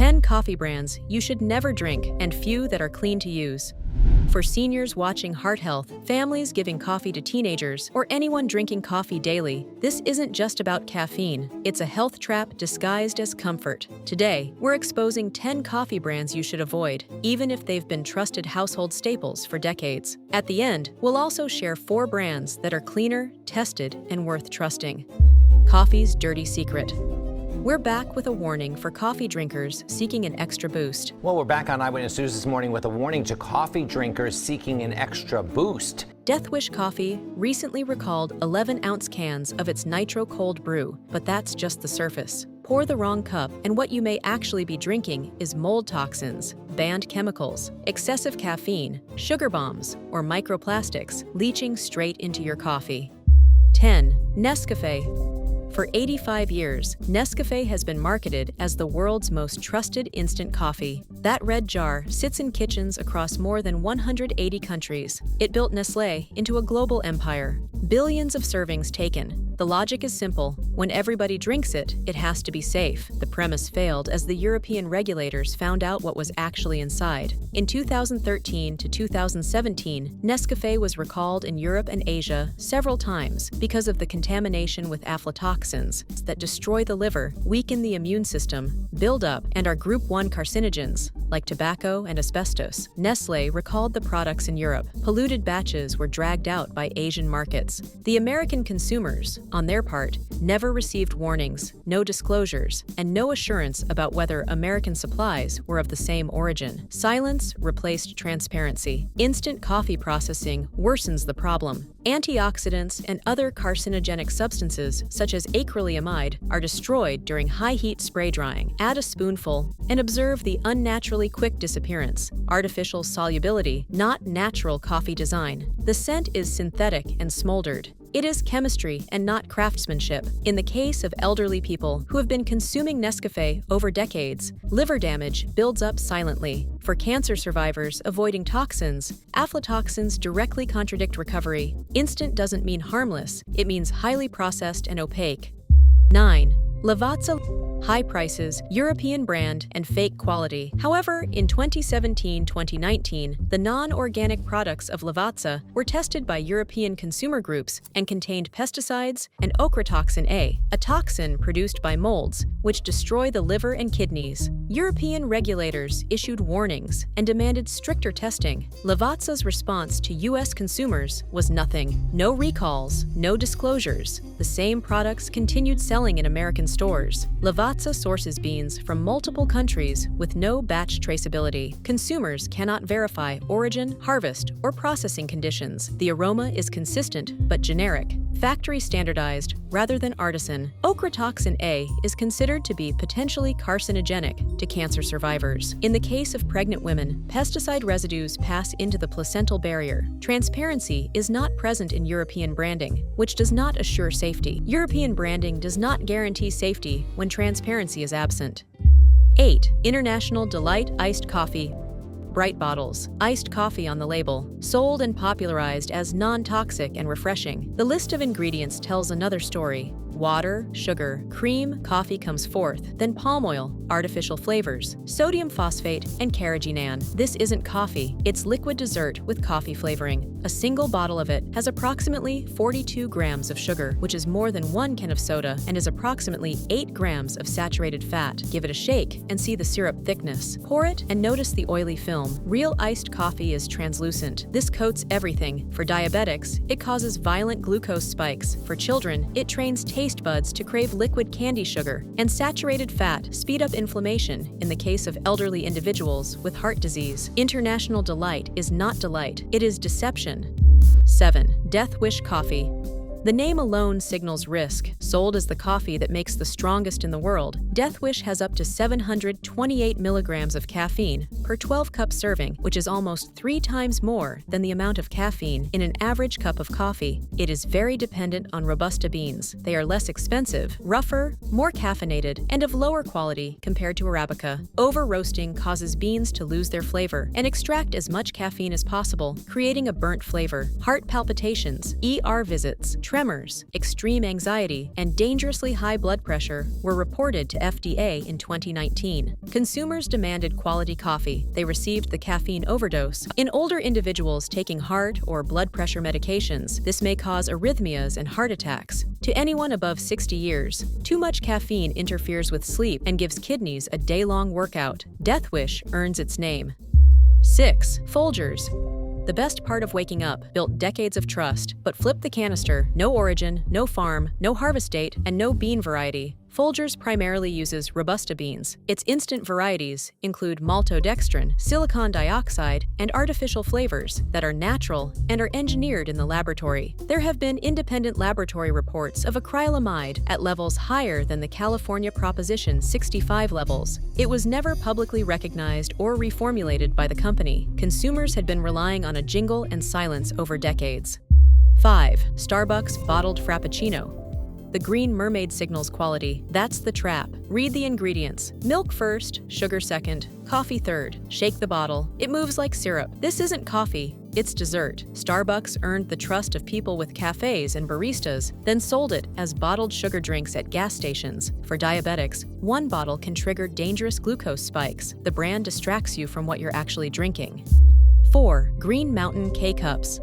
10 coffee brands you should never drink and few that are clean to use. For seniors watching heart health, families giving coffee to teenagers, or anyone drinking coffee daily, this isn't just about caffeine. It's a health trap disguised as comfort. Today, we're exposing 10 coffee brands you should avoid, even if they've been trusted household staples for decades. At the end, we'll also share 4 brands that are cleaner, tested, and worth trusting. Coffee's dirty secret. We're back with a warning for coffee drinkers seeking an extra boost. Well, we're back on Eyewitness News this morning with a warning to coffee drinkers seeking an extra boost. Death Wish Coffee recently recalled 11-ounce cans of its Nitro Cold Brew, but that's just the surface. Pour the wrong cup, and what you may actually be drinking is mold toxins, banned chemicals, excessive caffeine, sugar bombs, or microplastics leaching straight into your coffee. 10. Nescafé. For 85 years, Nescafé has been marketed as the world's most trusted instant coffee. That red jar sits in kitchens across more than 180 countries. It built Nestlé into a global empire. Billions of servings taken. The logic is simple. When everybody drinks it, it has to be safe. The premise failed as the European regulators found out what was actually inside. In 2013 to 2017, Nescafé was recalled in Europe and Asia several times because of the contamination with aflatoxins that destroy the liver, weaken the immune system, build up, and are Group 1 carcinogens, like tobacco and asbestos. Nestlé recalled the products in Europe. Polluted batches were dragged out by Asian markets. The American consumers, on their part, never received warnings, no disclosures, and no assurance about whether American supplies were of the same origin. Silence replaced transparency. Instant coffee processing worsens the problem. Antioxidants and other carcinogenic substances, such as acrylamide, are destroyed during high-heat spray drying. Add a spoonful and observe the unnaturally quick disappearance. Artificial solubility, not natural coffee design. The scent is synthetic and smoldered. It is chemistry and not craftsmanship. In the case of elderly people who have been consuming Nescafé over decades, liver damage builds up silently. For cancer survivors avoiding toxins, aflatoxins directly contradict recovery. Instant doesn't mean harmless, it means highly processed and opaque. 9. Lavazza. High prices, European brand, and fake quality. However, in 2017-2019, the non-organic products of Lavazza were tested by European consumer groups and contained pesticides and ochratoxin A, a toxin produced by molds, which destroy the liver and kidneys. European regulators issued warnings and demanded stricter testing. Lavazza's response to U.S. consumers was nothing. No recalls, no disclosures. The same products continued selling in American stores. Lavazza sources beans from multiple countries with no batch traceability. Consumers cannot verify origin, harvest, or processing conditions. The aroma is consistent but generic, factory standardized rather than artisan. Ochratoxin A is considered to be potentially carcinogenic to cancer survivors. In the case of pregnant women, pesticide residues pass into the placental barrier. Transparency is not present in European branding, which does not assure safety. European branding does not guarantee safety when transparency is absent. 8. International Delight Iced Coffee. Bright bottles, iced coffee on the label, sold and popularized as non-toxic and refreshing. The list of ingredients tells another story. Water, sugar, cream, coffee comes fourth, then palm oil, artificial flavors, sodium phosphate, and carrageenan. This isn't coffee, it's liquid dessert with coffee flavoring. A single bottle of it has approximately 42 grams of sugar, which is more than 1 can of soda, and is approximately 8 grams of saturated fat. Give it a shake and see the syrup thickness. Pour it and notice the oily film. Real iced coffee is translucent. This coats everything. For diabetics, it causes violent glucose spikes. For children, it trains taste buds to crave liquid candy sugar. And saturated fat speed up inflammation in the case of elderly individuals with heart disease. International Delight is not delight, it is deception. 7. Death Wish Coffee. The name alone signals risk. Sold as the coffee that makes the strongest in the world, Death Wish has up to 728 milligrams of caffeine per 12-cup serving, which is almost 3 times more than the amount of caffeine in an average cup of coffee. It is very dependent on Robusta beans. They are less expensive, rougher, more caffeinated, and of lower quality compared to Arabica. Over-roasting causes beans to lose their flavor and extract as much caffeine as possible, creating a burnt flavor. Heart palpitations, ER visits, tremors, extreme anxiety, and dangerously high blood pressure were reported to FDA in 2019. Consumers demanded quality coffee. They received the caffeine overdose. In older individuals taking heart or blood pressure medications, this may cause arrhythmias and heart attacks. To anyone above 60 years, too much caffeine interferes with sleep and gives kidneys a day-long workout. Death wish earns its name. 6. Folgers. The best part of waking up, built decades of trust, but flip the canister, no origin, no farm, no harvest date, and no bean variety. Folgers primarily uses Robusta beans. Its instant varieties include maltodextrin, silicon dioxide, and artificial flavors that are natural and are engineered in the laboratory. There have been independent laboratory reports of acrylamide at levels higher than the California Proposition 65 levels. It was never publicly recognized or reformulated by the company. Consumers had been relying on a jingle and silence over decades. 5. Starbucks bottled Frappuccino. The green mermaid signals quality. That's the trap. Read the ingredients. Milk first, sugar second, coffee third. Shake the bottle. It moves like syrup. This isn't coffee, it's dessert. Starbucks earned the trust of people with cafes and baristas, then sold it as bottled sugar drinks at gas stations. For diabetics, one bottle can trigger dangerous glucose spikes. The brand distracts you from what you're actually drinking. 4. Green Mountain K-Cups.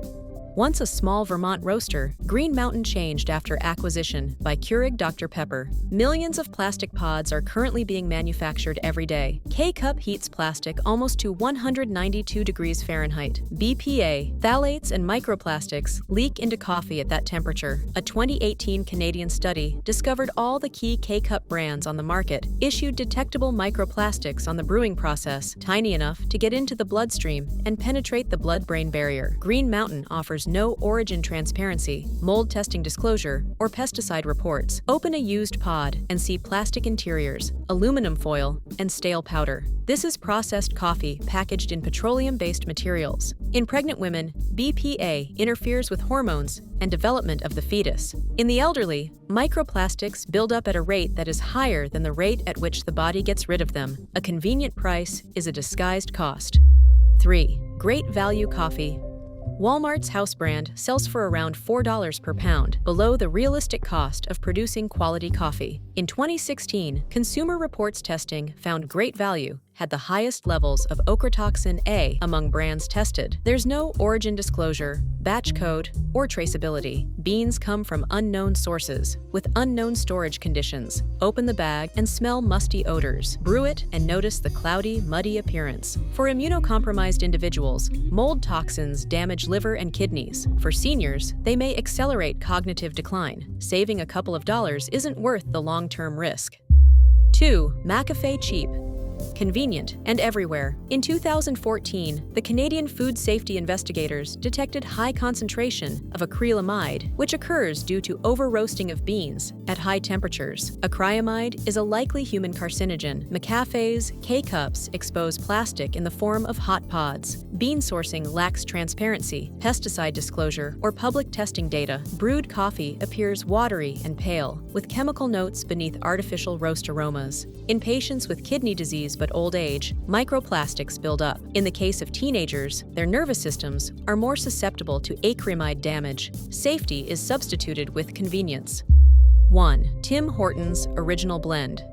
Once a small Vermont roaster, Green Mountain changed after acquisition by Keurig Dr. Pepper. Millions of plastic pods are currently being manufactured every day. K-Cup heats plastic almost to 192 degrees Fahrenheit. BPA, phthalates, and microplastics leak into coffee at that temperature. A 2018 Canadian study discovered all the key K-Cup brands on the market issued detectable microplastics on the brewing process, tiny enough to get into the bloodstream and penetrate the blood-brain barrier. Green Mountain offers no origin transparency, mold testing disclosure, or pesticide reports. Open a used pod and see plastic interiors, aluminum foil, and stale powder. This is processed coffee packaged in petroleum-based materials. In pregnant women, BPA interferes with hormones and development of the fetus. In the elderly, microplastics build up at a rate that is higher than the rate at which the body gets rid of them. A convenient price is a disguised cost. 3. Great Value Coffee. Walmart's house brand sells for around $4 per pound, below the realistic cost of producing quality coffee. In 2016, Consumer Reports testing found Great Value had the highest levels of ochratoxin A among brands tested. There's no origin disclosure, batch code, or traceability. Beans come from unknown sources, with unknown storage conditions. Open the bag and smell musty odors. Brew it and notice the cloudy, muddy appearance. For immunocompromised individuals, mold toxins damage liver and kidneys. For seniors, they may accelerate cognitive decline. Saving a couple of dollars isn't worth the long-term risk. 2. McAfee Cheap. Convenient and everywhere. In 2014, the Canadian food safety investigators detected high concentration of acrylamide, which occurs due to over-roasting of beans at high temperatures. Acrylamide is a likely human carcinogen. McAfee's K-Cups expose plastic in the form of hot pods. Bean sourcing lacks transparency, pesticide disclosure, or public testing data. Brewed coffee appears watery and pale, with chemical notes beneath artificial roast aromas. In patients with kidney disease but old age, microplastics build up. In the case of teenagers, their nervous systems are more susceptible to acrylamide damage. Safety is substituted with convenience. 1. Tim Hortons Original Blend.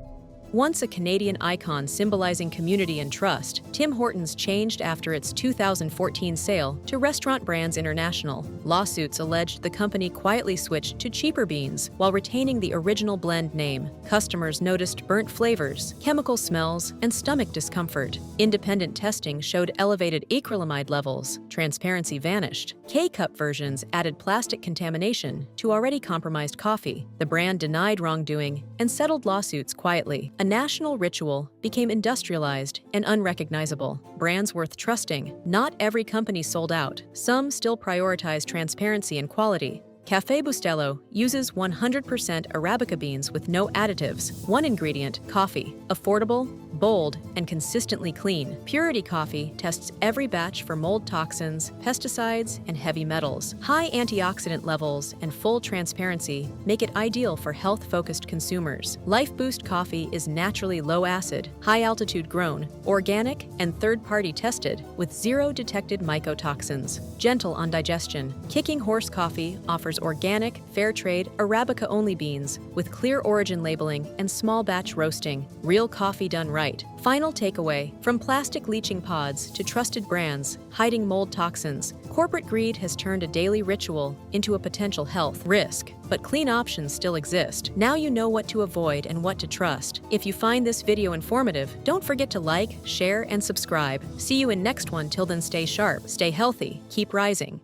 Once a Canadian icon symbolizing community and trust, Tim Hortons changed after its 2014 sale to Restaurant Brands International. Lawsuits alleged the company quietly switched to cheaper beans while retaining the original blend name. Customers noticed burnt flavors, chemical smells, and stomach discomfort. Independent testing showed elevated acrylamide levels. Transparency vanished. K-Cup versions added plastic contamination to already compromised coffee. The brand denied wrongdoing and settled lawsuits quietly. A national ritual became industrialized and unrecognizable. Brands worth trusting. Not every company sold out. Some still prioritize transparency and quality. Café Bustelo uses 100% Arabica beans with no additives. One ingredient, coffee. Affordable, bold, and consistently clean. Purity Coffee tests every batch for mold toxins, pesticides, and heavy metals. High antioxidant levels and full transparency make it ideal for health-focused consumers. Life Boost coffee is naturally low-acid, high-altitude grown, organic, and third-party tested with 0 detected mycotoxins. Gentle on digestion, Kicking Horse Coffee offers organic, fair trade, Arabica-only beans with clear origin labeling and small batch roasting. Real coffee done right. Final takeaway: from plastic leaching pods to trusted brands hiding mold toxins, corporate greed has turned a daily ritual into a potential health risk. But clean options still exist. Now you know what to avoid and what to trust. If you find this video informative, don't forget to like, share, and subscribe. See you in next one. Till then, stay sharp, stay healthy, keep rising.